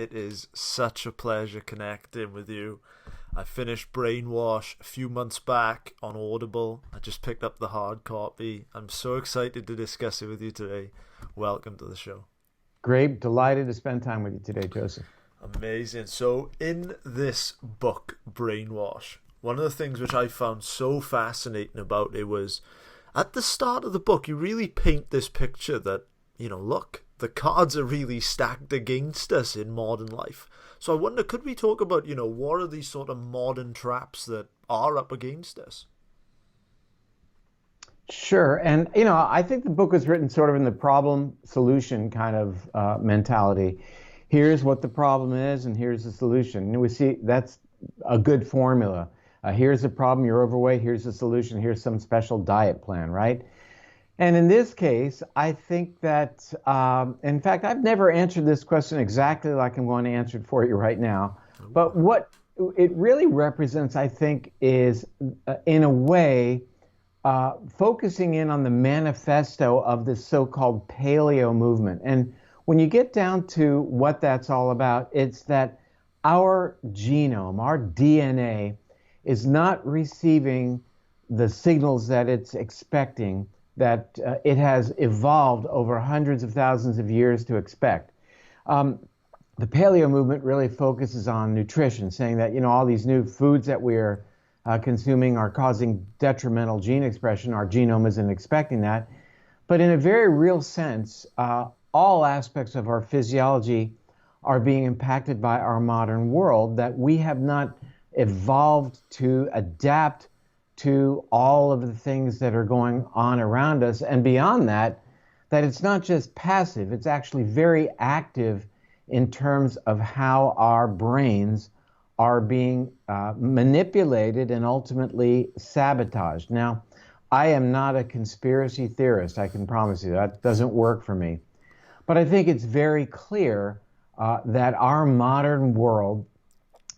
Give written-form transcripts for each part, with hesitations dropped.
It is such a pleasure connecting with you. I finished Brainwash a few months back on Audible. I just picked up the hard copy. I'm so excited to discuss it with you today. Welcome to the show. Great. Delighted to spend time with you today, Joseph. Amazing. So in this book, Brainwash, one of the things which I found so fascinating about it was at the start of the book, you really paint this picture that, look, the cards are really stacked against us in modern life. So I wonder, could we talk about, what are these sort of modern traps that are up against us? Sure. And, I think the book was written sort of in the problem solution kind of mentality. Here's what the problem is, and here's the solution. And we see that's a good formula. Here's the problem, you're overweight, here's the solution, here's some special diet plan, right? And in this case, I think that, in fact, I've never answered this question exactly like I'm going to answer it for you right now. But what it really represents, I think, is, in a way, focusing in on the manifesto of this so-called paleo movement. And when you get down to what that's all about, it's that our genome, our DNA, is not receiving the signals that it's expecting, that it has evolved over hundreds of thousands of years to expect. The paleo movement really focuses on nutrition, saying that, all these new foods that we're consuming are causing detrimental gene expression. Our genome isn't expecting that. But in a very real sense, all aspects of our physiology are being impacted by our modern world, that we have not evolved to adapt to all of the things that are going on around us. And beyond that, that it's not just passive, it's actually very active in terms of how our brains are being manipulated and ultimately sabotaged. Now, I am not a conspiracy theorist, I can promise you. That doesn't work for me. But I think it's very clear that our modern world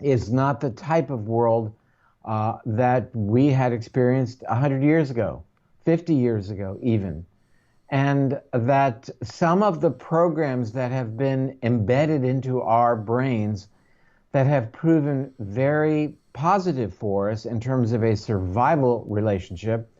is not the type of world that we had experienced 100 years ago, 50 years ago even. And that some of the programs that have been embedded into our brains that have proven very positive for us in terms of a survival relationship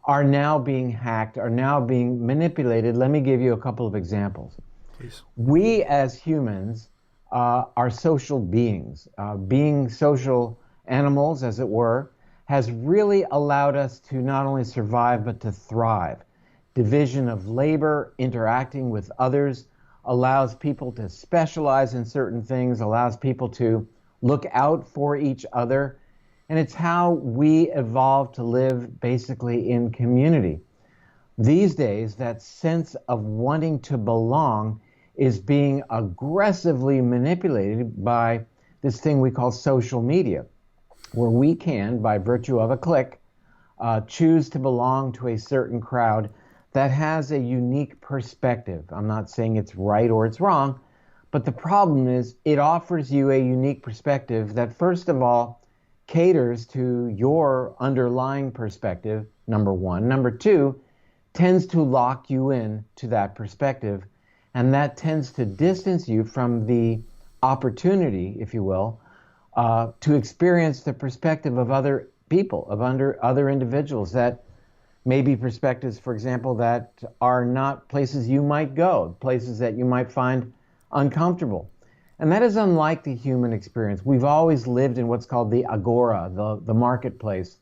are now being hacked, are now being manipulated. Let me give you a couple of examples. Please. We as humans are social beings. Being social animals, as it were, has really allowed us to not only survive, but to thrive. Division of labor, interacting with others, allows people to specialize in certain things, allows people to look out for each other. And it's how we evolved to live basically in community. These days, that sense of wanting to belong is being aggressively manipulated by this thing we call social media, where we can, by virtue of a click, choose to belong to a certain crowd that has a unique perspective. I'm not saying it's right or it's wrong, but the problem is it offers you a unique perspective that, first of all, caters to your underlying perspective, number one. Number two, tends to lock you in to that perspective, and that tends to distance you from the opportunity, if you will, to experience the perspective of other people, of other individuals that may be perspectives, for example, that are not places you might go, places that you might find uncomfortable. And that is unlike the human experience. We've always lived in what's called the agora, the marketplace,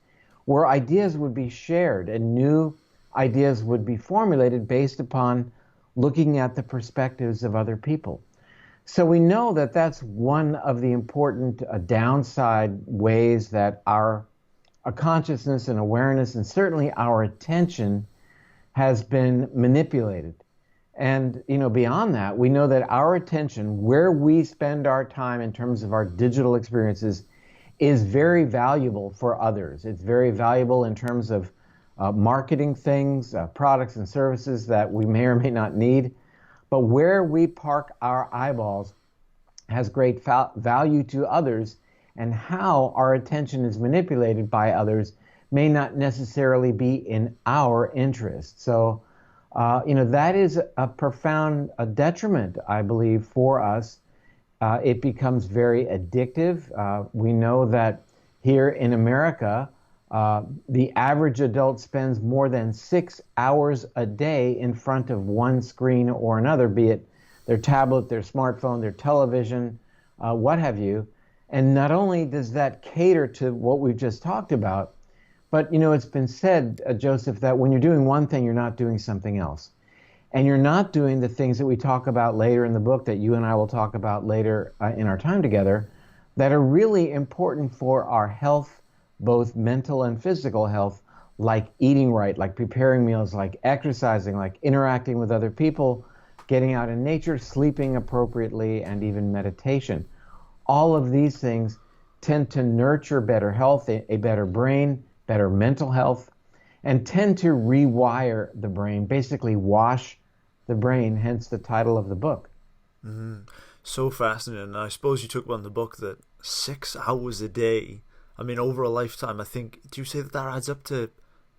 where ideas would be shared and new ideas would be formulated based upon looking at the perspectives of other people. So we know that that's one of the important downside ways that our consciousness and awareness, and certainly our attention, has been manipulated. And beyond that, we know that our attention, where we spend our time in terms of our digital experiences, is very valuable for others. It's very valuable in terms of marketing things, products and services that we may or may not need. But where we park our eyeballs has great value to others, and how our attention is manipulated by others may not necessarily be in our interest. So, that is a profound detriment, I believe, for us. it becomes very addictive. We know that here in America, the average adult spends more than 6 hours a day in front of one screen or another, be it their tablet, their smartphone, their television, what have you. And not only does that cater to what we've just talked about, but it's been said, Joseph, that when you're doing one thing, you're not doing something else. And you're not doing the things that we talk about later in the book, that you and I will talk about later in our time together, that are really important for our health, both mental and physical health, like eating right, like preparing meals, like exercising, like interacting with other people, getting out in nature, sleeping appropriately, and even meditation. All of these things tend to nurture better health, a better brain, better mental health, and tend to rewire the brain, basically wash the brain, hence the title of the book. Mm-hmm. So fascinating. I suppose you took one in the book that 6 hours a day, I mean, over a lifetime, I think, do you say that adds up to,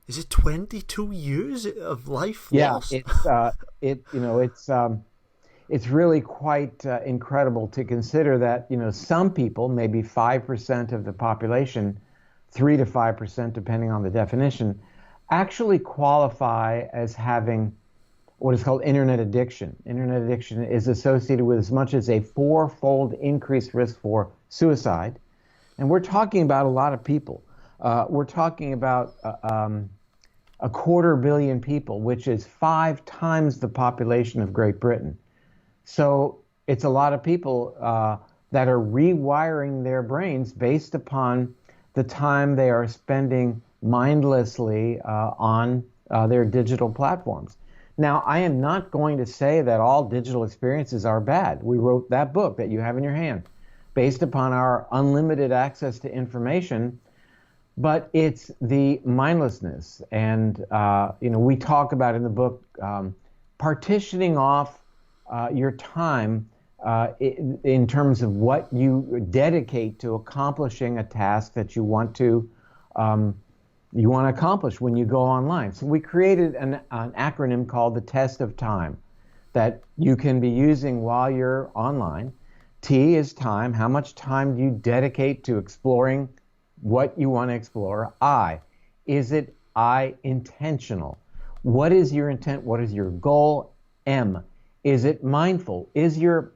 is it 22 years of life lost? It's really quite incredible to consider that, some people, maybe 5% of the population, 3 to 5%, depending on the definition, actually qualify as having what is called internet addiction. Internet addiction is associated with as much as a 4-fold increased risk for suicide. And we're talking about a lot of people. We're talking about a 250 million people, which is 5 times the population of Great Britain. So it's a lot of people that are rewiring their brains based upon the time they are spending mindlessly on their digital platforms. Now, I am not going to say that all digital experiences are bad. We wrote that book that you have in your hand based upon our unlimited access to information, but it's the mindlessness. And, we talk about in the book partitioning off your time in terms of what you dedicate to accomplishing a task that you want to accomplish when you go online. So we created an acronym called the Test of Time that you can be using while you're online. T is time. How much time do you dedicate to exploring what you want to explore? I, is it intentional? What is your intent? What is your goal? M, is it mindful? Is your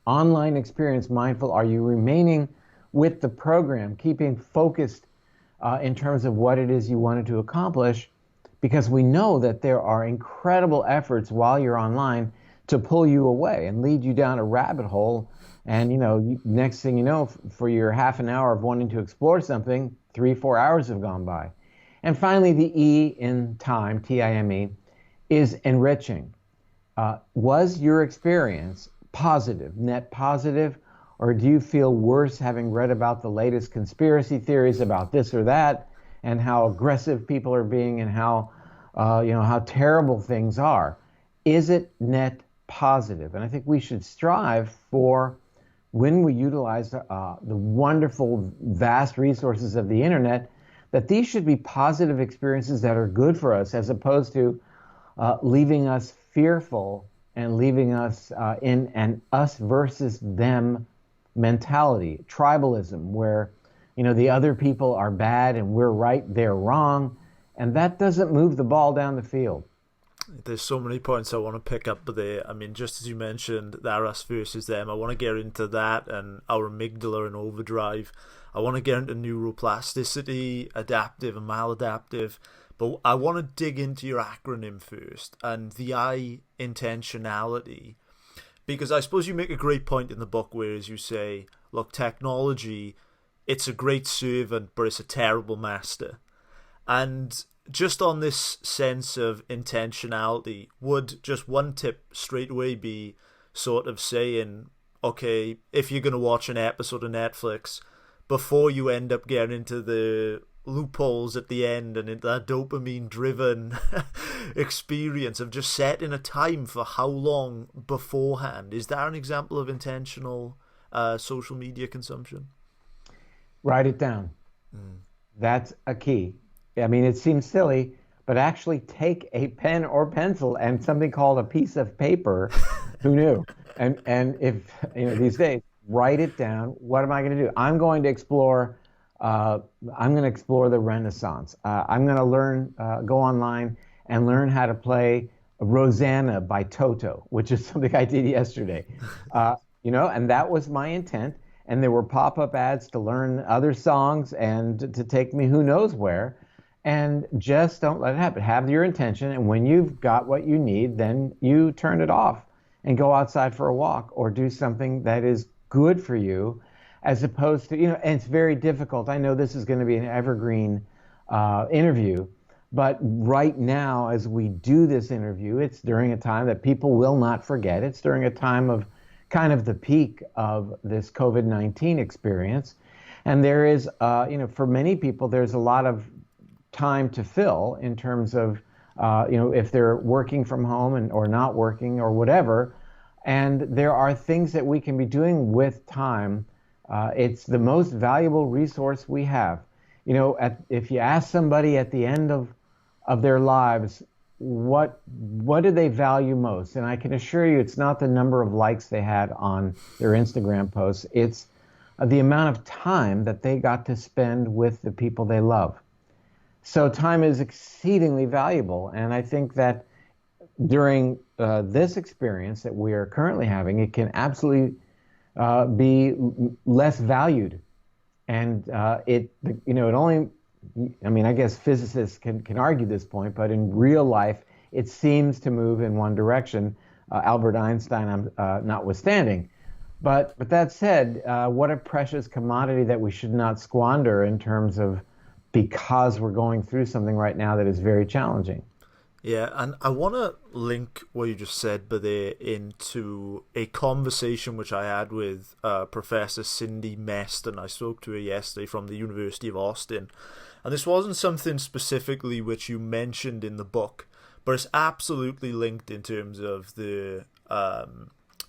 online experience mindful? Are you remaining with the program, keeping focused in terms of what it is you wanted to accomplish? Because we know that there are incredible efforts while you're online to pull you away and lead you down a rabbit hole. And, next thing you know, for your half an hour of wanting to explore something, 3-4 hours have gone by. And finally, the E in time, T-I-M-E, is enriching. Was your experience positive, net positive, or do you feel worse having read about the latest conspiracy theories about this or that, and how aggressive people are being, and how terrible things are? Is it net positive? And I think we should strive for, when we utilize the wonderful, vast resources of the internet, that these should be positive experiences that are good for us, as opposed to leaving us fearful and leaving us in an us versus them mentality, tribalism, where the other people are bad and we're right, they're wrong, and that doesn't move the ball down the field. There's so many points I want to pick up there. I mean, just as you mentioned, that us versus them, I want to get into that and our amygdala and overdrive. I want to get into neuroplasticity, adaptive and maladaptive. But I want to dig into your acronym first, and the I, intentionality. Because I suppose you make a great point in the book, whereas you say, look, technology, it's a great servant, but it's a terrible master. And just on this sense of intentionality, would just one tip straight away be sort of saying, okay, if you're going to watch an episode of Netflix, before you end up getting into the loopholes at the end and into that dopamine-driven experience of just setting a time for how long beforehand, is that an example of intentional social media consumption? Write it down. That's a key. I mean, it seems silly, but actually take a pen or pencil and something called a piece of paper. Who knew? And if these days, write it down. What am I going to do? I'm going to explore. I'm going to explore the Renaissance. I'm going to learn, go online and learn how to play Rosanna by Toto, which is something I did yesterday. And that was my intent. And there were pop-up ads to learn other songs and to take me who knows where. And just don't let it happen. Have your intention, and when you've got what you need, then you turn it off and go outside for a walk or do something that is good for you, as opposed to, and it's very difficult. I know this is going to be an evergreen interview, but right now, as we do this interview, it's during a time that people will not forget. It's during a time of kind of the peak of this COVID-19 experience. And there is, for many people, there's a lot of time to fill in terms of, if they're working from home or not working or whatever. And there are things that we can be doing with time. It's the most valuable resource we have. If you ask somebody at the end of their lives, what do they value most? And I can assure you it's not the number of likes they had on their Instagram posts. It's the amount of time that they got to spend with the people they love. So time is exceedingly valuable. And I think that during this experience that we are currently having, it can absolutely be less valued. And it only, I guess physicists can argue this point, but in real life, it seems to move in one direction, Albert Einstein notwithstanding. But that said, what a precious commodity that we should not squander in terms of, because we're going through something right now that is very challenging. Yeah, and I want to link what you just said, but into a conversation which I had with Professor Cindy Meston. I spoke to her yesterday from the University of Austin. And this wasn't something specifically which you mentioned in the book, but it's absolutely linked in terms of the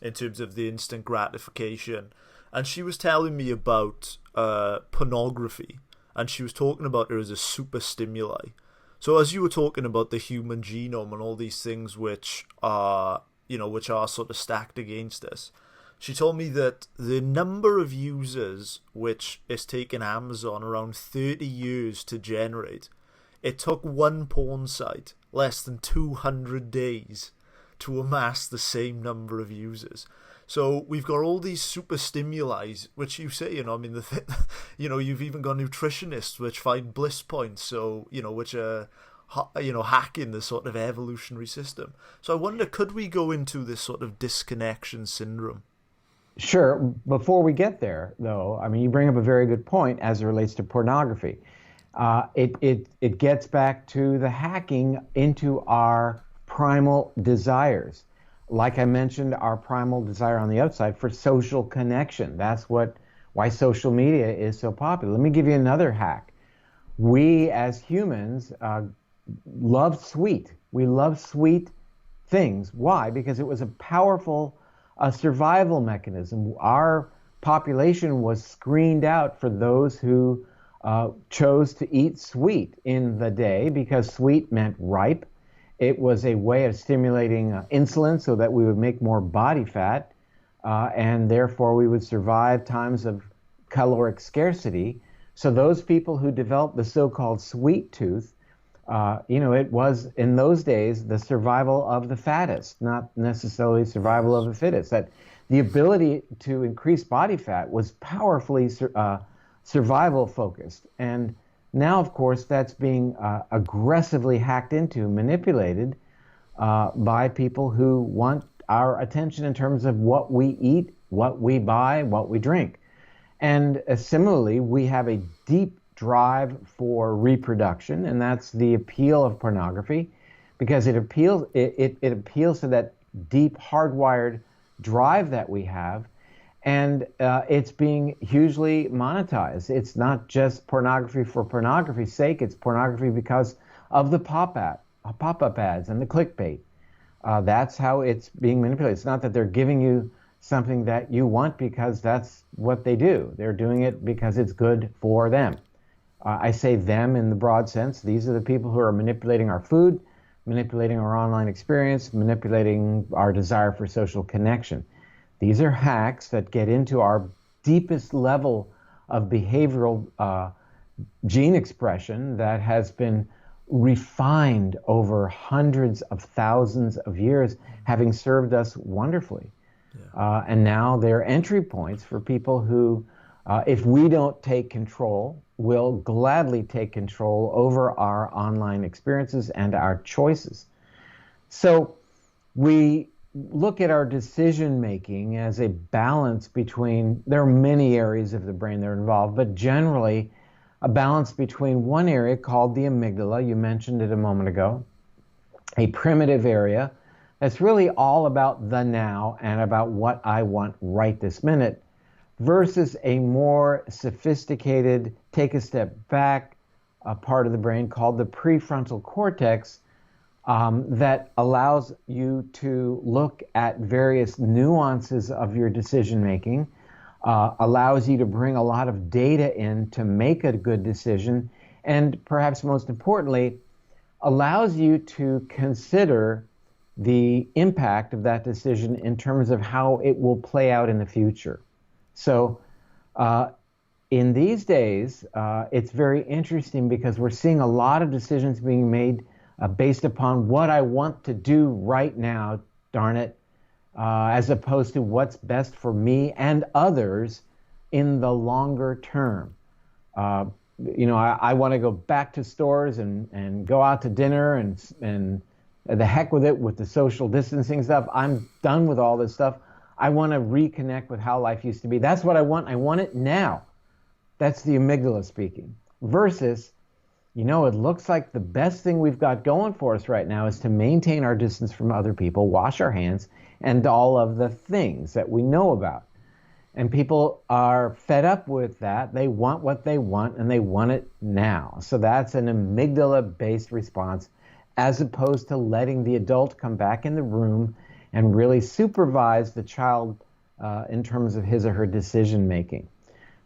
instant gratification. And she was telling me about pornography, and she was talking about it as a super stimuli. So as you were talking about the human genome and all these things which are sort of stacked against us, she told me that the number of users which it's taken Amazon around 30 years to generate, it took one porn site less than 200 days to amass the same number of users. So we've got all these super stimuli, which you say, you've even got nutritionists which find bliss points, so, which are, hacking the sort of evolutionary system. So I wonder, could we go into this sort of disconnection syndrome? Sure. Before we get there, though, you bring up a very good point as it relates to pornography. It gets back to the hacking into our primal desires. Like I mentioned, our primal desire on the outside for social connection. That's why social media is so popular. Let me give you another hack. We as humans love sweet. We love sweet things. Why? Because it was a powerful survival mechanism. Our population was screened out for those who chose to eat sweet in the day, because sweet meant ripe. It was a way of stimulating insulin so that we would make more body fat, and therefore we would survive times of caloric scarcity. So those people who developed the so-called sweet tooth, it was in those days the survival of the fattest, not necessarily survival of the fittest. That the ability to increase body fat was powerfully survival focused. And now, of course, that's being aggressively hacked into, manipulated by people who want our attention in terms of what we eat, what we buy, what we drink. And similarly, we have a deep drive for reproduction, and that's the appeal of pornography, because it appeals to that deep hardwired drive that we have. And it's being hugely monetized. It's not just pornography for pornography's sake. It's pornography because of the pop-up ads and the clickbait. That's how it's being manipulated. It's not that they're giving you something that you want because that's what they do. They're doing it because it's good for them. I say them in the broad sense. These are the people who are manipulating our food, manipulating our online experience, manipulating our desire for social connection. These are hacks that get into our deepest level of behavioral gene expression that has been refined over hundreds of thousands of years, having served us wonderfully. And now they're entry points for people who, if we don't take control, will gladly take control over our online experiences and our choices. So we look at our decision making as a balance between, there are many areas of the brain that are involved, but generally a balance between one area called the amygdala, you mentioned it a moment ago, a primitive area that's really all about the now and about what I want right this minute, versus a more sophisticated, take a step back, part of the brain called the prefrontal cortex, that allows you to look at various nuances of your decision making, allows you to bring a lot of data in to make a good decision, and perhaps most importantly, allows you to consider the impact of that decision in terms of how it will play out in the future. So in these days, it's very interesting because we're seeing a lot of decisions being made based upon what I want to do right now, darn it, as opposed to what's best for me and others in the longer term. I want to go back to stores and go out to dinner and the heck with it with the social distancing stuff. I'm done with all this stuff. I want to reconnect with how life used to be. That's what I want. I want it now. That's the amygdala speaking. Versus, it looks like the best thing we've got going for us right now is to maintain our distance from other people, wash our hands, and all of the things that we know about. And people are fed up with that. They want what they want, and they want it now. So that's an amygdala-based response, as opposed to letting the adult come back in the room and really supervise the child in terms of his or her decision making.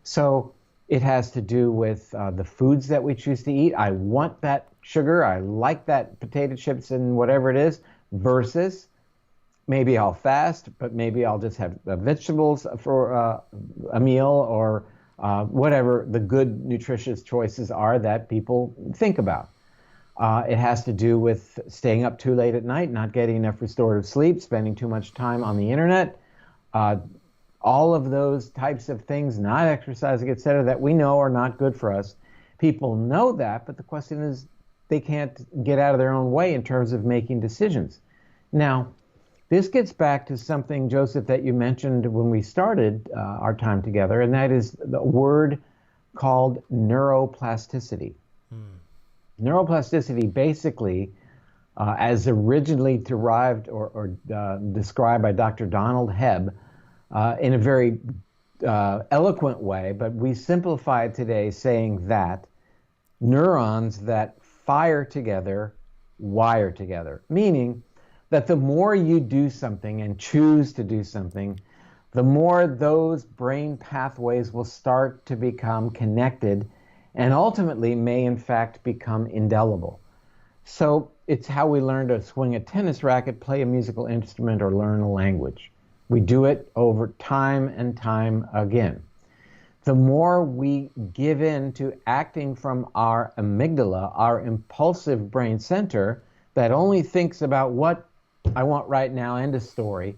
So it has to do with the foods that we choose to eat. I want that sugar. I like that potato chips and whatever it is, versus maybe I'll fast, but maybe I'll just have vegetables for a meal, or whatever the good nutritious choices are that people think about. It has to do with staying up too late at night, not getting enough restorative sleep, spending too much time on the internet, all of those types of things, not exercising, etc., that we know are not good for us. People know that, but the question is they can't get out of their own way in terms of making decisions. Now, this gets back to something, Joseph, that you mentioned when we started our time together, and that is the word called neuroplasticity. Neuroplasticity basically, as originally derived or described by Dr. Donald Hebb in a very eloquent way, but we simplify it today saying that neurons that fire together wire together, meaning that the more you do something and choose to do something, the more those brain pathways will start to become connected and ultimately may in fact become indelible. So it's how we learn to swing a tennis racket, play a musical instrument, or learn a language. We do it over time and time again. The more we give in to acting from our amygdala, our impulsive brain center that only thinks about what I want right now, end of story,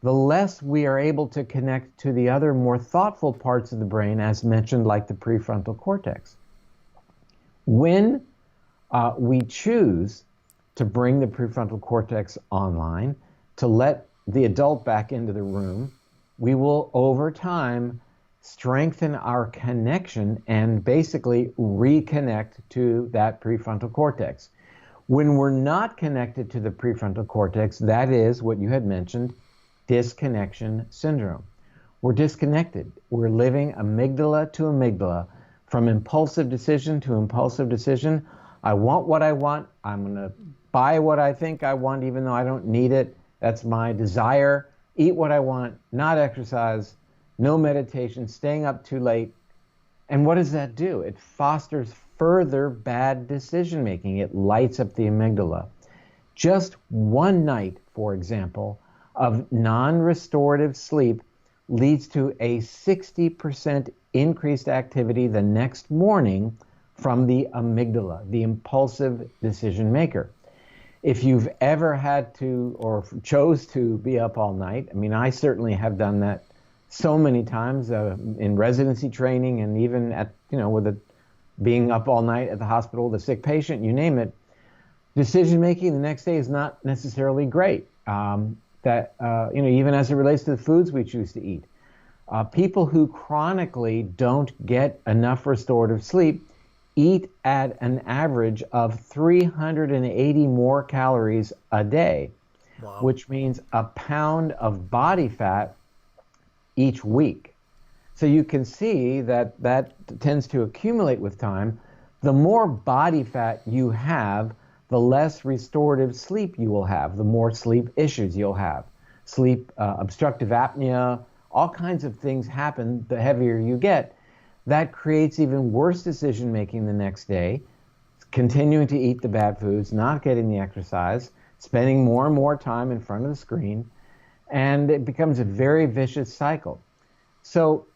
the less we are able to connect to the other more thoughtful parts of the brain, as mentioned, like the prefrontal cortex. When we choose to bring the prefrontal cortex online, to let the adult back into the room, we will, over time, strengthen our connection and basically reconnect to that prefrontal cortex. When we're not connected to the prefrontal cortex, that is what you had mentioned, disconnection syndrome. We're disconnected. We're living amygdala to amygdala, from impulsive decision to impulsive decision. I want what I want. I'm going to buy what I think I want, even though I don't need it. That's my desire. Eat what I want, not exercise, no meditation, staying up too late. And what does that do? It fosters further bad decision making. It lights up the amygdala. Just one night, for example, of non-restorative sleep leads to a 60% increased activity the next morning from the amygdala, the impulsive decision maker. If you've ever had to or chose to be up all night, I mean, I certainly have done that so many times in residency training, and even at, being up all night at the hospital, the sick patient, you name it, decision making the next day is not necessarily great. Even as it relates to the foods we choose to eat. People who chronically don't get enough restorative sleep eat at an average of 380 more calories a day, Wow. which means a pound of body fat each week. So you can see that tends to accumulate with time. The more body fat you have, the less restorative sleep you will have, the more sleep issues you'll have. Sleep, obstructive apnea, all kinds of things happen the heavier you get. That creates even worse decision making the next day, continuing to eat the bad foods, not getting the exercise, spending more and more time in front of the screen, and it becomes a very vicious cycle. So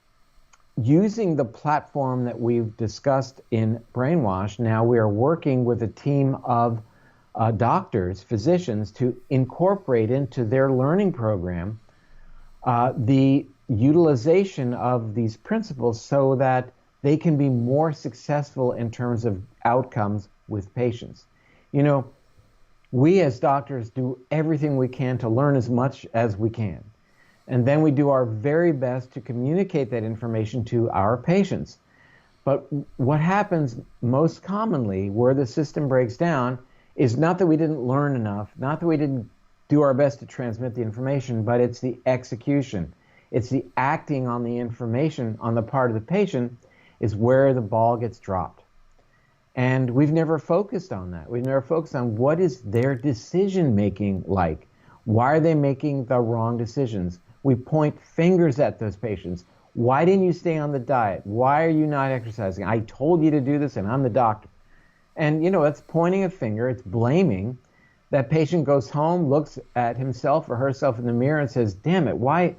using the platform that we've discussed in Brainwash, now we are working with a team of doctors, physicians, to incorporate into their learning program the utilization of these principles so that they can be more successful in terms of outcomes with patients. We as doctors do everything we can to learn as much as we can. And then we do our very best to communicate that information to our patients. But what happens most commonly where the system breaks down is not that we didn't learn enough, not that we didn't do our best to transmit the information, but it's the execution. It's the acting on the information on the part of the patient is where the ball gets dropped. And we've never focused on that. We've never focused on what is their decision making like. Why are they making the wrong decisions? We point fingers at those patients. Why didn't you stay on the diet? Why are you not exercising? I told you to do this and I'm the doctor. And it's pointing a finger, it's blaming. That patient goes home, looks at himself or herself in the mirror and says, damn it, why?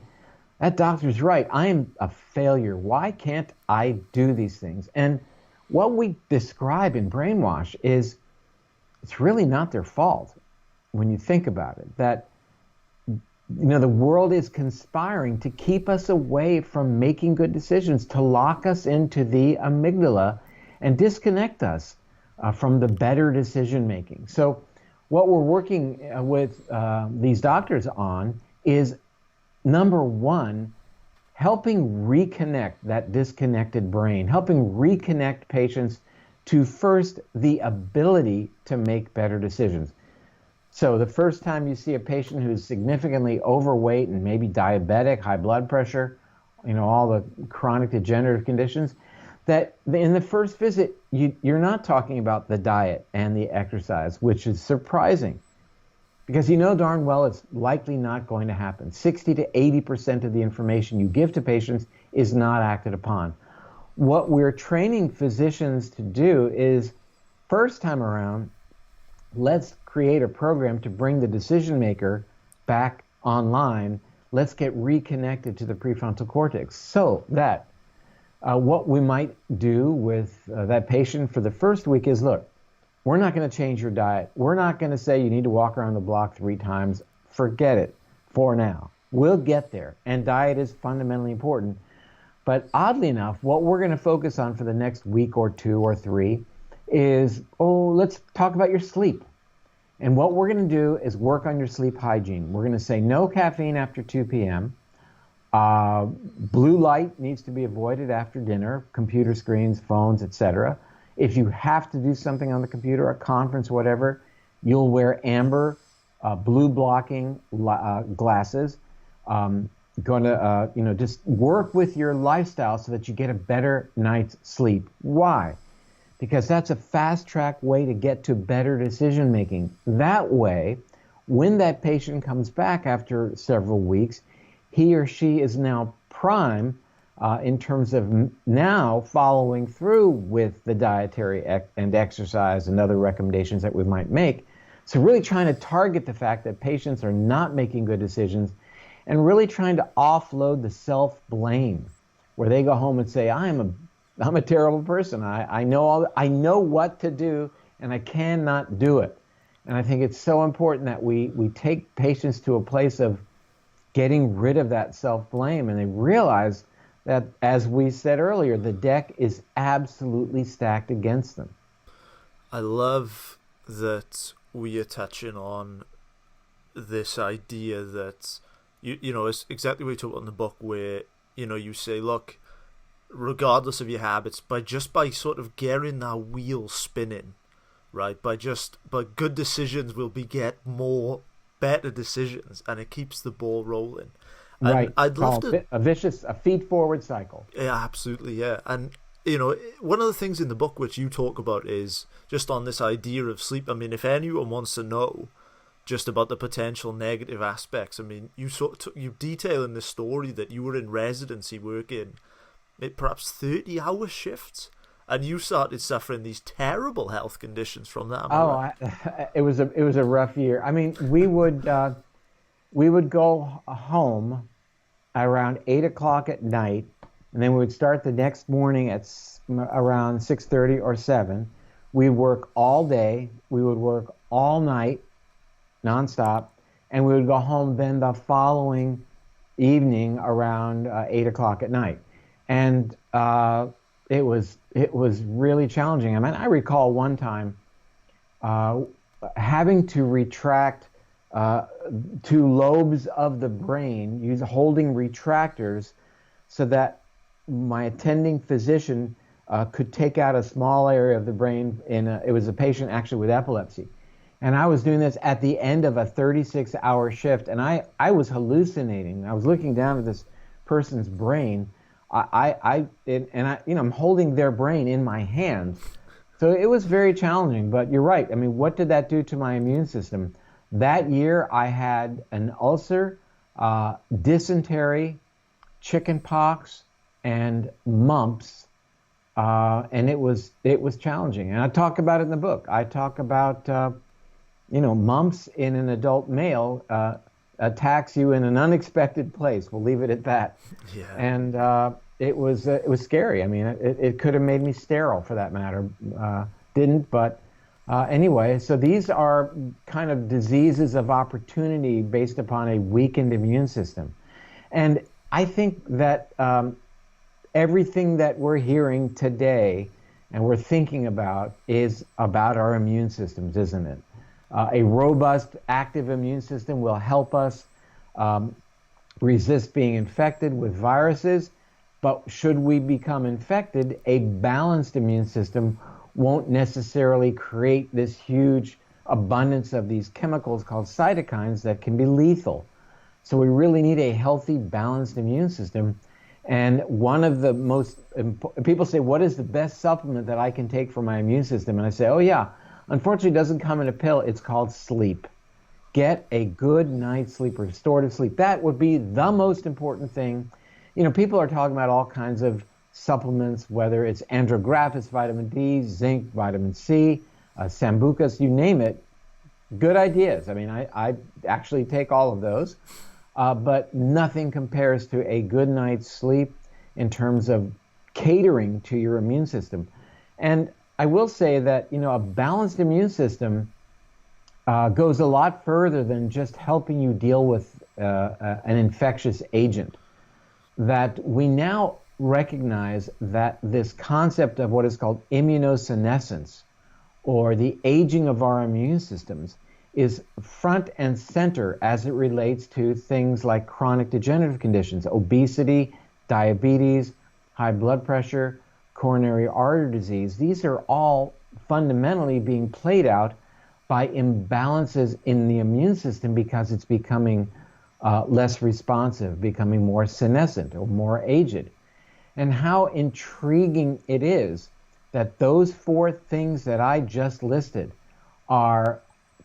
That doctor's right. I am a failure. Why can't I do these things? And what we describe in Brainwash is it's really not their fault when you think about it. That the world is conspiring to keep us away from making good decisions, to lock us into the amygdala and disconnect us from the better decision making. So what we're working with these doctors on is, number one, helping reconnect that disconnected brain, helping reconnect patients to first the ability to make better decisions. So the first time you see a patient who's significantly overweight and maybe diabetic, high blood pressure, all the chronic degenerative conditions, that in the first visit, you're not talking about the diet and the exercise, which is surprising. Because darn well it's likely not going to happen. 60 to 80% of the information you give to patients is not acted upon. What we're training physicians to do is, first time around, let's create a program to bring the decision maker back online. Let's get reconnected to the prefrontal cortex so that what we might do with that patient for the first week is, look, we're not going to change your diet. We're not going to say you need to walk around the block 3 times. Forget it for now. We'll get there. And diet is fundamentally important. But oddly enough, what we're going to focus on for the next week or 2 or 3 is, let's talk about your sleep. And what we're going to do is work on your sleep hygiene. We're going to say no caffeine after 2 p.m. Blue light needs to be avoided after dinner, computer screens, phones, etc. If you have to do something on the computer, a conference, whatever, you'll wear amber, blue blocking glasses. Just work with your lifestyle so that you get a better night's sleep. Why? Because that's a fast-track way to get to better decision-making. That way, when that patient comes back after several weeks, he or she is now prime in terms of now following through with the dietary and exercise and other recommendations that we might make, So really trying to target the fact that patients are not making good decisions and really trying to offload the self-blame where they go home and say, I'm a terrible person. I know what to do and I cannot do it. And I think it's so important that we take patients to a place of getting rid of that self-blame, and they realize that, as we said earlier, the deck is absolutely stacked against them. I love that we are touching on this idea that you know, it's exactly what you talk about in the book, where, you know, you say, look, regardless of your habits, by sort of getting that wheel spinning, right, by good decisions will beget more better decisions, and it keeps the ball rolling. And Right. I'd love to A feed-forward cycle. Yeah, absolutely, yeah. And you know, one of the things in the book which you talk about is just on this idea of sleep. I mean, if anyone wants to know just about the potential negative aspects, I mean, you detail in the story that you were in residency working perhaps 30-hour shifts, and you started suffering these terrible health conditions from that. It was a rough year. I mean, we would go home around 8 o'clock at night, and then we would start the next morning at around 6:30 or 7. We'd work all day. We would work all night, nonstop, and we would go home then the following evening around 8 o'clock at night. And it was really challenging. I mean, I recall one time having to retract 2 lobes of the brain, holding retractors, so that my attending physician could take out a small area of the brain. It was a patient actually with epilepsy, and I was doing this at the end of a 36-hour shift, and I was hallucinating. I was looking down at this person's brain. I'm holding their brain in my hands, so it was very challenging. But you're right. I mean, what did that do to my immune system? That year, I had an ulcer, dysentery, chickenpox, and mumps, and it was challenging. And I talk about it in the book. I talk about mumps in an adult male attacks you in an unexpected place. We'll leave it at that. Yeah. And it was scary. I mean, it could have made me sterile, for that matter. Didn't, but. Anyway, so these are kind of diseases of opportunity based upon a weakened immune system. And I think that everything that we're hearing today and we're thinking about is about our immune systems, isn't it? A robust, active immune system will help us resist being infected with viruses, but should we become infected, a balanced immune system won't necessarily create this huge abundance of these chemicals called cytokines that can be lethal. So we really need a healthy, balanced immune system. And one of the most important, people say, what is the best supplement that I can take for my immune system? And I say, oh yeah, unfortunately it doesn't come in a pill. It's called sleep. Get a good night's sleep, restorative sleep. That would be the most important thing. You know, people are talking about all kinds of supplements, whether it's andrographis, vitamin D, zinc, vitamin C, sambucas, you name it. Good ideas. I mean, I actually take all of those, but nothing compares to a good night's sleep in terms of catering to your immune system. And I will say that, a balanced immune system goes a lot further than just helping you deal with an infectious agent. That we now recognize that this concept of what is called immunosenescence, or the aging of our immune systems, is front and center as it relates to things like chronic degenerative conditions, obesity, diabetes, high blood pressure, coronary artery disease. These are all fundamentally being played out by imbalances in the immune system because it's becoming less responsive, becoming more senescent or more aged. And how intriguing it is that those 4 things that I just listed are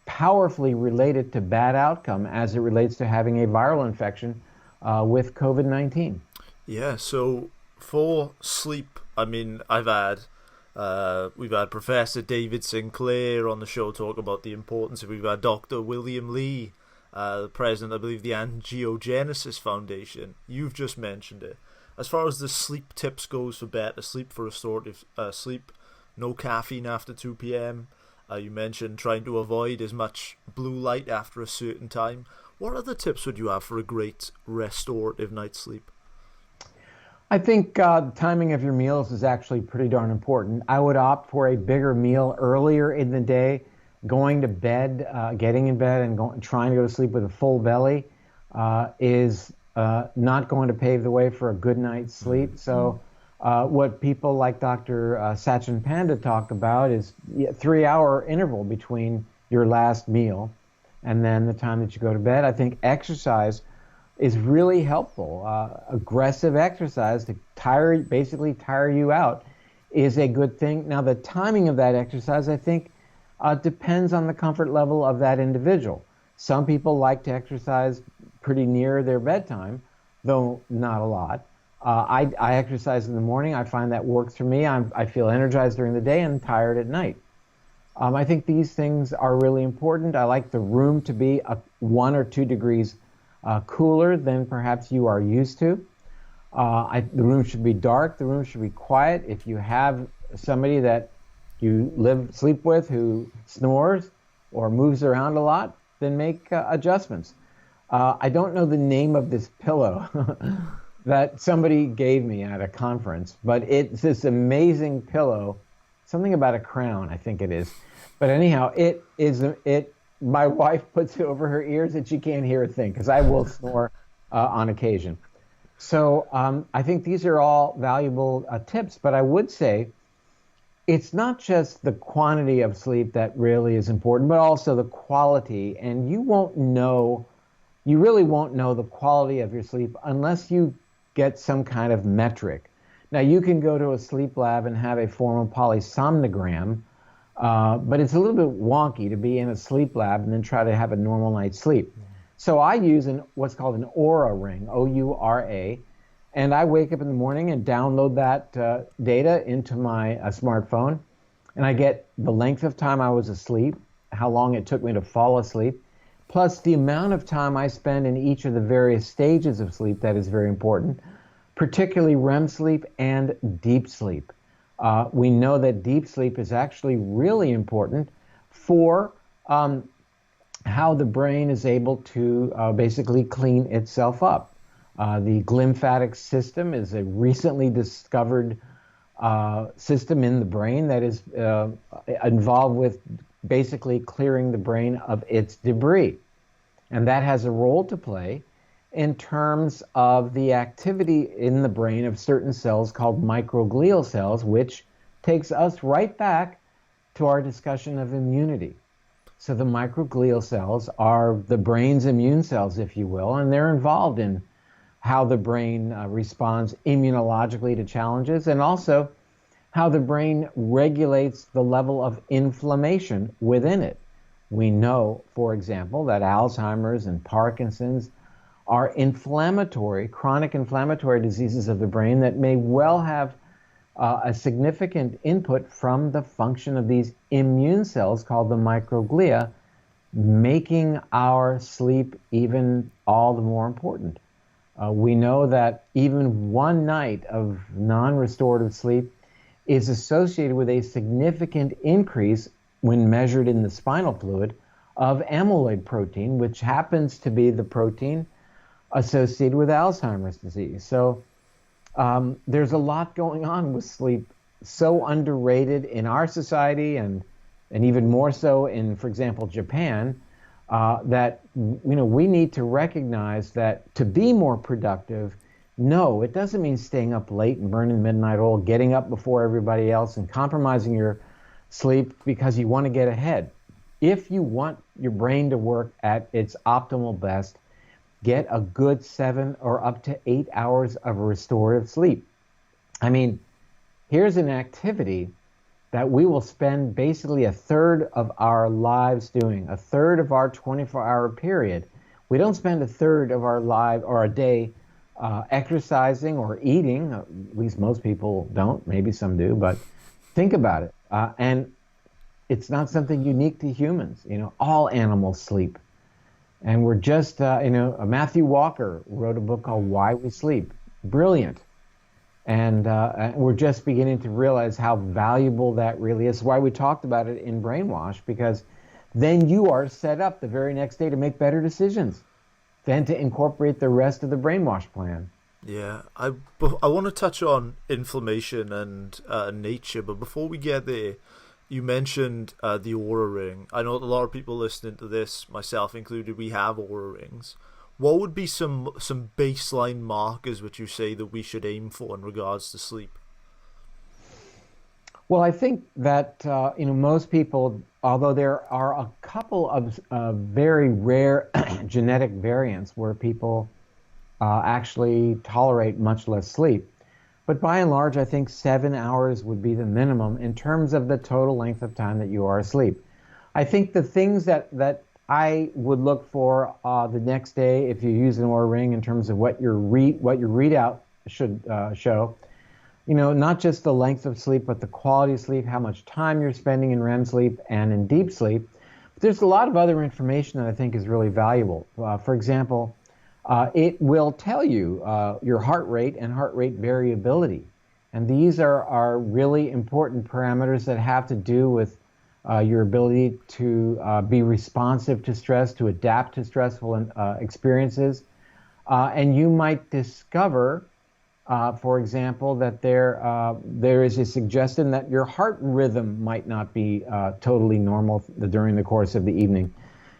powerfully related to bad outcome as it relates to having a viral infection with COVID-19. Yeah, so for sleep, I mean, I've had We've had Professor David Sinclair on the show talk about the importance of. We've had Dr. William Lee, the president, I believe, the Angiogenesis Foundation. You've just mentioned it. As far as the sleep tips goes for better sleep, for restorative sleep, no caffeine after 2 p.m. You mentioned trying to avoid as much blue light after a certain time. What other tips would you have for a great restorative night's sleep? I think the timing of your meals is actually pretty darn important. I would opt for a bigger meal earlier in the day. Going to bed, getting in bed and trying to go to sleep with a full belly is not going to pave the way for a good night's sleep. So what people like Dr. Sachin Panda talk about is a 3-hour interval between your last meal and then the time that you go to bed. I think exercise is really helpful. Aggressive exercise to basically tire you out is a good thing. Now, the timing of that exercise, I think, depends on the comfort level of that individual. Some people like to exercise pretty near their bedtime, though not a lot. I exercise in the morning. I find that works for me. I feel energized during the day and tired at night. I think these things are really important. I like the room to be 1 or 2 degrees cooler than perhaps you are used to. The room should be dark. The room should be quiet. If you have somebody that you sleep with who snores or moves around a lot, then make adjustments. I don't know the name of this pillow that somebody gave me at a conference, but it's this amazing pillow, something about a crown, I think it is. But anyhow, my wife puts it over her ears and she can't hear a thing because I will snore on occasion. So I think these are all valuable tips, but I would say it's not just the quantity of sleep that really is important, but also the quality. And you really won't know the quality of your sleep unless you get some kind of metric. Now, you can go to a sleep lab and have a formal polysomnogram, but it's a little bit wonky to be in a sleep lab and then try to have a normal night's sleep. So I use what's called an Oura ring, O-U-R-A, and I wake up in the morning and download that data into my smartphone, and I get the length of time I was asleep, how long it took me to fall asleep, plus the amount of time I spend in each of the various stages of sleep. That is very important, particularly REM sleep and deep sleep. We know that deep sleep is actually really important for how the brain is able to basically clean itself up. The glymphatic system is a recently discovered system in the brain that is involved with basically clearing the brain of its debris. And that has a role to play in terms of the activity in the brain of certain cells called microglial cells, which takes us right back to our discussion of immunity. So the microglial cells are the brain's immune cells, if you will, and they're involved in how the brain responds immunologically to challenges, and also how the brain regulates the level of inflammation within it. We know, for example, that Alzheimer's and Parkinson's are chronic inflammatory diseases of the brain that may well have a significant input from the function of these immune cells called the microglia, making our sleep even all the more important. We know that even one night of non-restorative sleep is associated with a significant increase when measured in the spinal fluid of amyloid protein, which happens to be the protein associated with Alzheimer's disease. So there's a lot going on with sleep, so underrated in our society and even more so in, for example, Japan, that we need to recognize that to be more productive, no, it doesn't mean staying up late and burning midnight oil, getting up before everybody else and compromising your sleep because you want to get ahead. If you want your brain to work at its optimal best, get a good 7 or up to 8 hours of restorative sleep. I mean, here's an activity that we will spend basically a third of our lives doing, a third of our 24-hour period. We don't spend a third of our life or a day exercising or eating, at least most people don't, maybe some do, but Think about it. And it's not something unique to humans. All animals sleep. And we're just, Matthew Walker wrote a book called Why We Sleep. Brilliant. And we're just beginning to realize how valuable that really is. Why we talked about it in Brainwash, because then you are set up the very next day to make better decisions, then to incorporate the rest of the Brainwash plan. Yeah, I want to touch on inflammation and nature, but before we get there, you mentioned the Oura ring. I know that a lot of people listening to this, myself included, we have Oura rings. What would be some baseline markers which you say that we should aim for in regards to sleep? Well, I think that most people, although there are a couple of very rare genetic variants where people actually tolerate much less sleep, but by and large, I think 7 hours would be the minimum in terms of the total length of time that you are asleep. I think the things that I would look for the next day, if you use an Oura ring, in terms of what your readout should show. Not just the length of sleep, but the quality of sleep, how much time you're spending in REM sleep and in deep sleep. But there's a lot of other information that I think is really valuable. For example, it will tell you your heart rate and heart rate variability. And these are really important parameters that have to do with your ability to be responsive to stress, to adapt to stressful experiences. And you might discover, for example, that there is a suggestion that your heart rhythm might not be totally normal during the course of the evening.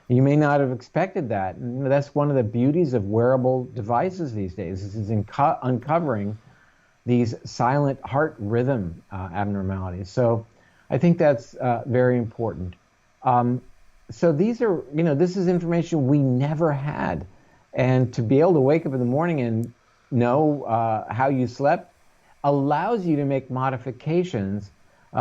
You may not have expected that. And that's one of the beauties of wearable devices these days. This is uncovering these silent heart rhythm abnormalities. So I think that's very important. So these are, this is information we never had. And to be able to wake up in the morning and know how you slept allows you to make modifications,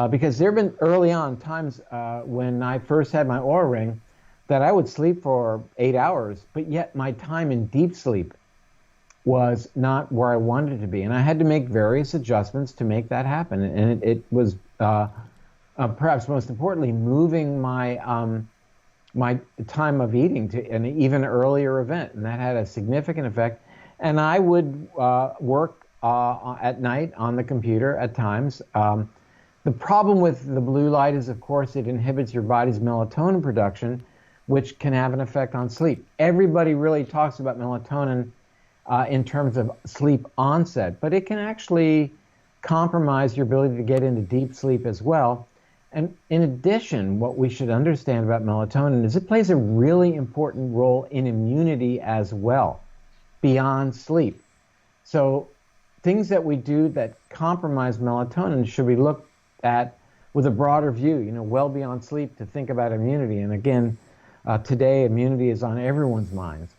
because there have been early on times when I first had my Oura ring that I would sleep for 8 hours, but yet my time in deep sleep was not where I wanted it to be. And I had to make various adjustments to make that happen. And it was perhaps most importantly, moving my my time of eating to an even earlier event. And that had a significant effect. And I would work at night on the computer at times. The problem with the blue light is, of course, it inhibits your body's melatonin production, which can have an effect on sleep. Everybody really talks about melatonin in terms of sleep onset, but it can actually compromise your ability to get into deep sleep as well. And in addition, what we should understand about melatonin is it plays a really important role in immunity as well, beyond sleep. So things that we do that compromise melatonin should be looked at with a broader view, well beyond sleep, to think about immunity. And again, today, immunity is on everyone's minds.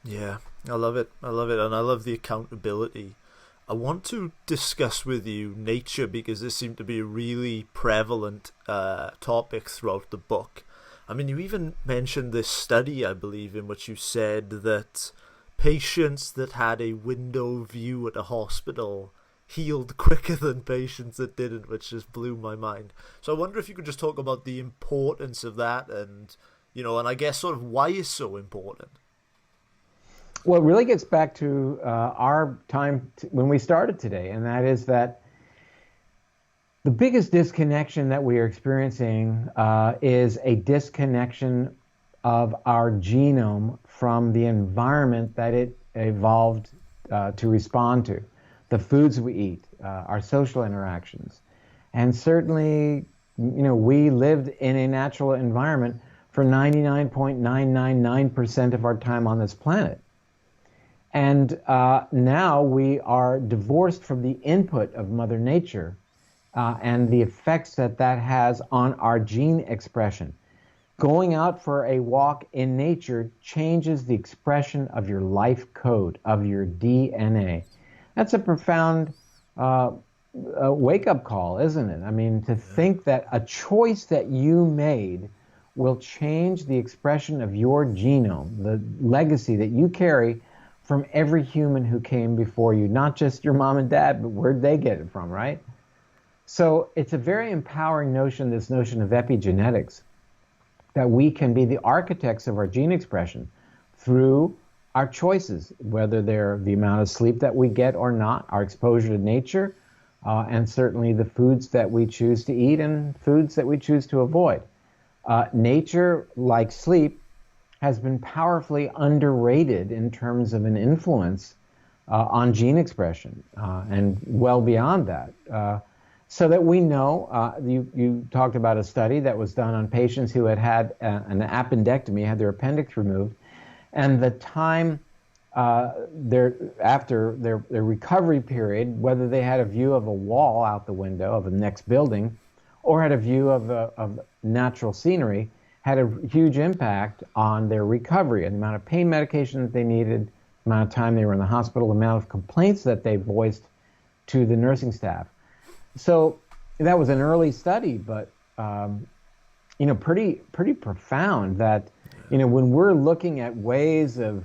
Yeah, I love it. And I love the accountability. I want to discuss with you nature, because this seemed to be a really prevalent topic throughout the book. I mean, you even mentioned this study, I believe, in which you said that patients that had a window view at a hospital healed quicker than patients that didn't, which just blew my mind. So I wonder if you could just talk about the importance of that, and and I guess sort of why it's so important. Well, it really gets back to our time when we started today, and that is that the biggest disconnection that we are experiencing is a disconnection of our genome from the environment that it evolved to respond to, the foods we eat, our social interactions. And certainly, we lived in a natural environment for 99.999% of our time on this planet. And now we are divorced from the input of Mother Nature and the effects that has on our gene expression. Going out for a walk in nature changes the expression of your life code, of your DNA. That's a profound wake-up call, isn't it? I mean, to think that a choice that you made will change the expression of your genome, the legacy that you carry from every human who came before you, not just your mom and dad, but where'd they get it from, right? So it's a very empowering notion, this notion of epigenetics, that we can be the architects of our gene expression through our choices, whether they're the amount of sleep that we get or not, our exposure to nature, and certainly the foods that we choose to eat and foods that we choose to avoid. Nature, like sleep, has been powerfully underrated in terms of an influence on gene expression and well beyond that. So that we know, you talked about a study that was done on patients who had an appendectomy, had their appendix removed, and the time after their recovery period, whether they had a view of a wall out the window of the next building or had a view of natural scenery, had a huge impact on their recovery, and the amount of pain medication that they needed, the amount of time they were in the hospital, the amount of complaints that they voiced to the nursing staff. So that was an early study, but pretty profound that, when we're looking at ways of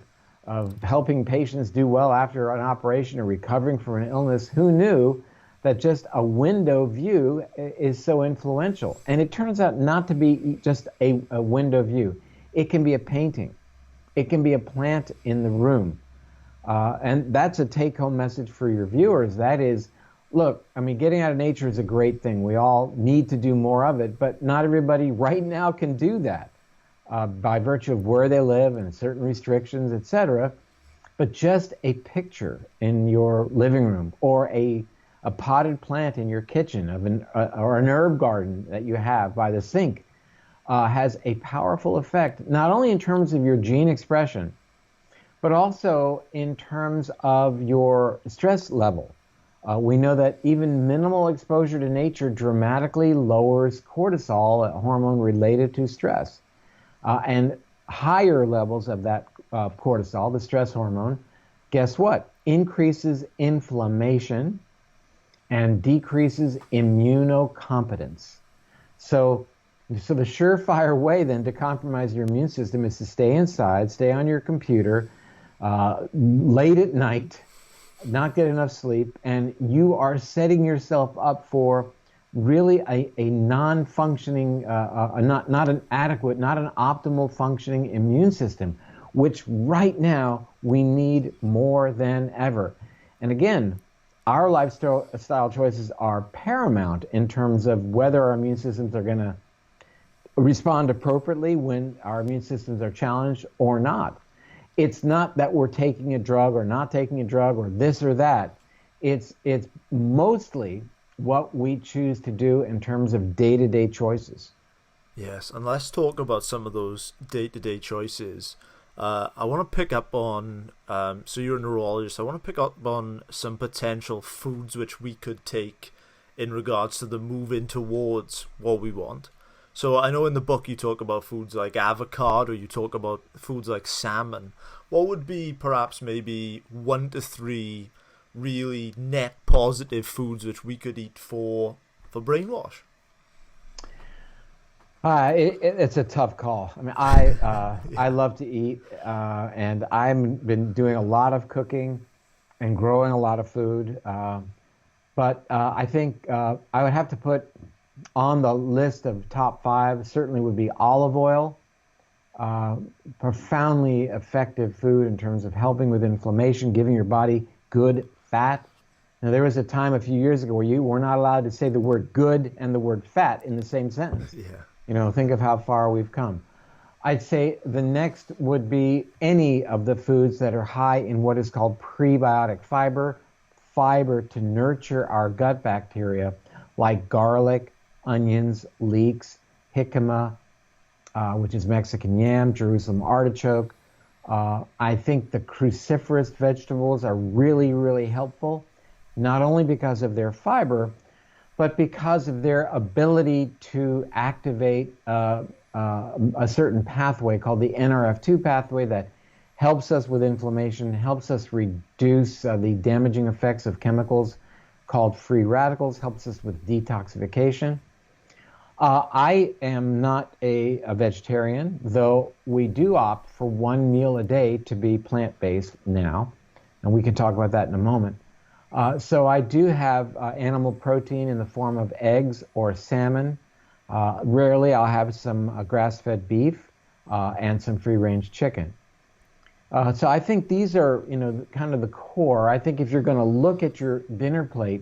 helping patients do well after an operation or recovering from an illness, who knew that just a window view is so influential? And it turns out not to be just a window view. It can be a painting. It can be a plant in the room. And that's a take-home message for your viewers. That is, look, getting out of nature is a great thing. We all need to do more of it, but not everybody right now can do that by virtue of where they live and certain restrictions, etc. But just a picture in your living room or a potted plant in your kitchen or an herb garden that you have by the sink has a powerful effect, not only in terms of your gene expression, but also in terms of your stress level. We know that even minimal exposure to nature dramatically lowers cortisol, a hormone related to stress. And higher levels of that cortisol, the stress hormone, guess what? Increases inflammation and decreases immunocompetence. So the surefire way then to compromise your immune system is to stay inside, stay on your computer late at night, not get enough sleep, and you are setting yourself up for really a non-functioning, not an adequate, not an optimal functioning immune system, which right now we need more than ever. And again, our lifestyle choices are paramount in terms of whether our immune systems are going to respond appropriately when our immune systems are challenged or not. It's not that we're taking a drug or not taking a drug or this or that. It's mostly what we choose to do in terms of day-to-day choices. Yes, and let's talk about some of those day-to-day choices. I want to pick up on, so you're a neurologist, I want to pick up on some potential foods which we could take in regards to the moving towards what we want. So I know in the book you talk about foods like avocado, you talk about foods like salmon. What would be perhaps maybe 1 to 3 really net positive foods which we could eat for brainwash? It's a tough call. I love to eat, and I've been doing a lot of cooking and growing a lot of food. But I think I would have to put on the list of top 5 certainly would be olive oil. Profoundly effective food in terms of helping with inflammation, giving your body good fat. Now, there was a time a few years ago where you were not allowed to say the word good and the word fat in the same sentence. Yeah. Think of how far we've come. I'd say the next would be any of the foods that are high in what is called prebiotic fiber to nurture our gut bacteria, like garlic, onions, leeks, jicama, which is Mexican yam, Jerusalem artichoke. I think the cruciferous vegetables are really, really helpful, not only because of their fiber, but because of their ability to activate a certain pathway called the NRF2 pathway that helps us with inflammation, helps us reduce the damaging effects of chemicals called free radicals, helps us with detoxification. I am not a vegetarian, though we do opt for 1 meal a day to be plant-based now, and we can talk about that in a moment. So I do have animal protein in the form of eggs or salmon. Rarely I'll have some grass-fed beef and some free-range chicken. So I think these are, kind of the core. I think if you're going to look at your dinner plate,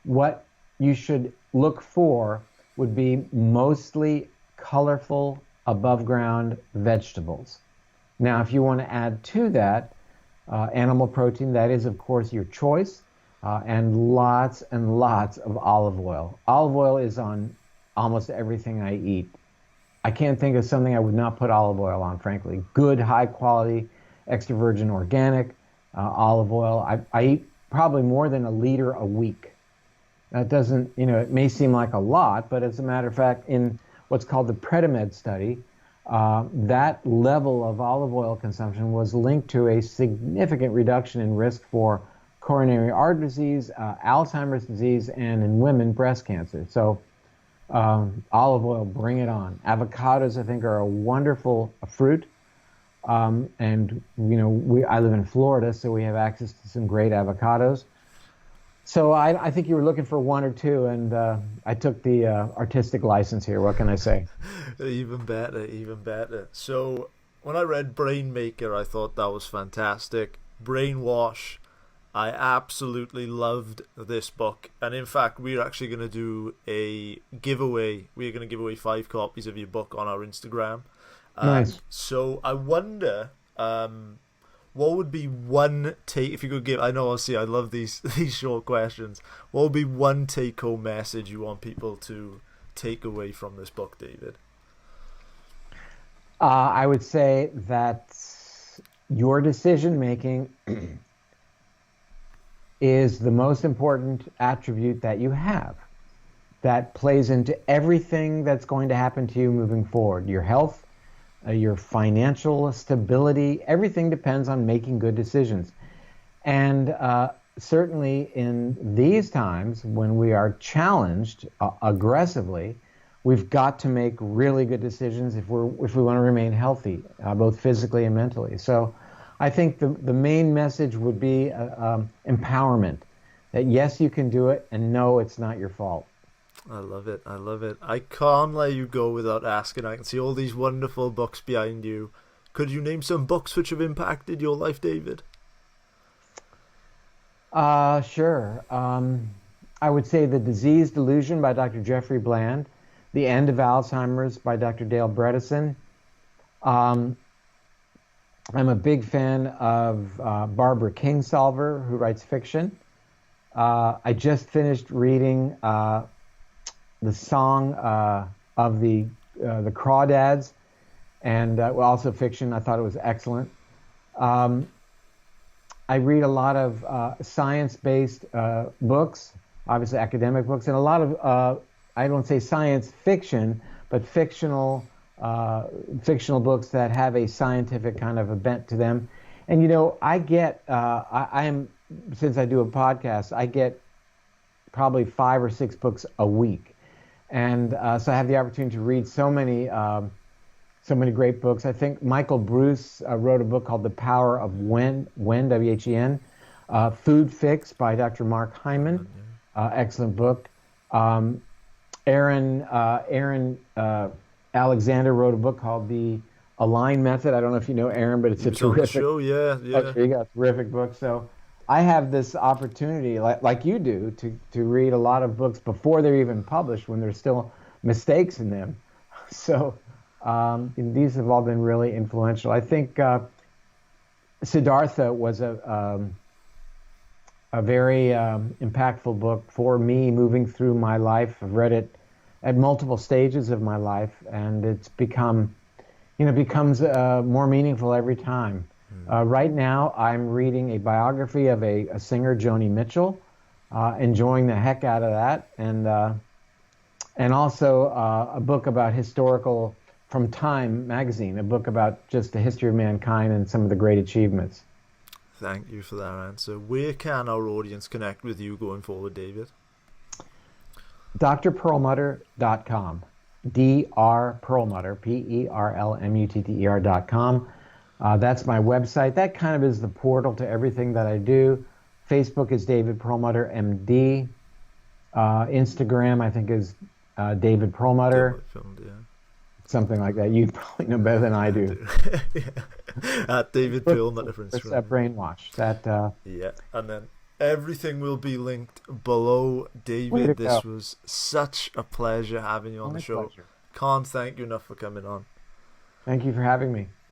what you should look for would be mostly colorful, above-ground vegetables. Now, if you want to add to that animal protein, that is, of course, your choice, and lots of olive oil. Olive oil is on almost everything I eat. I can't think of something I would not put olive oil on, frankly. Good, high quality, extra virgin organic olive oil. I eat probably more than a liter a week. That doesn't, it may seem like a lot, but as a matter of fact, in what's called the Predimed study, that level of olive oil consumption was linked to a significant reduction in risk for coronary artery disease, Alzheimer's disease, and in women, breast cancer. So olive oil, bring it on. Avocados, I think, are a wonderful fruit. And, I live in Florida, so we have access to some great avocados. So I think you were looking for one or two, and I took the artistic license here. What can I say? Even better, even better. So when I read Brain Maker, I thought that was fantastic. Brainwash, I absolutely loved this book. And in fact, we're actually going to do a giveaway. We're going to give away 5 copies of your book on our Instagram. Nice. So I wonder... what would be one take, if you could give, I know, obviously, I love these short questions. What would be one take-home message you want people to take away from this book, David? I would say that your decision-making is the most important attribute that you have. That plays into everything that's going to happen to you moving forward. Your health, your financial stability, everything depends on making good decisions. And certainly in these times when we are challenged aggressively, we've got to make really good decisions if we want to remain healthy, both physically and mentally. So I think the main message would be empowerment, that yes, you can do it, and no, it's not your fault. I love it. I love it. I can't let you go without asking. I can see all these wonderful books behind you. Could you name some books which have impacted your life, David? Sure. I would say The Disease Delusion by Dr. Jeffrey Bland, The End of Alzheimer's by Dr. Dale Bredesen. I'm a big fan of Barbara Kingsolver, who writes fiction. I just finished reading the Song of the Crawdads, and also fiction. I thought it was excellent. I read a lot of science-based books, obviously academic books, and a lot of, I don't say science fiction, but fictional books that have a scientific kind of a bent to them. And, I get, since I do a podcast, I get probably 5 or 6 books a week. And so I have the opportunity to read so many great books. I think Michael Bruce wrote a book called The Power of When, W-H-E-N. Food Fix by Dr. Mark Hyman, excellent book. Aaron Alexander wrote a book called The Align Method. I don't know if you know Aaron, but it's a terrific show. Yeah. There you go, terrific book. So I have this opportunity, like you do, to read a lot of books before they're even published, when there's still mistakes in them. So these have all been really influential. I think Siddhartha was a very impactful book for me moving through my life. I've read it at multiple stages of my life, and it's becomes more meaningful every time. Right now, I'm reading a biography of a singer, Joni Mitchell, enjoying the heck out of that, and also a book about historical, from Time magazine, a book about just the history of mankind and some of the great achievements. Thank you for that answer. Where can our audience connect with you going forward, David? drperlmutter.com. Dr. Perlmutter, Perlmutter.com. That's my website. That kind of is the portal to everything that I do. Facebook is David Perlmutter, MD. Instagram, I think, is David Perlmutter. Filmed, yeah. Something like that. You probably know better than I do. Yeah. At David Perlmutter for Instagram. That brainwash. That. Yeah, and then everything will be linked below. David, this was such a pleasure having you on the show. Pleasure. Can't thank you enough for coming on. Thank you for having me.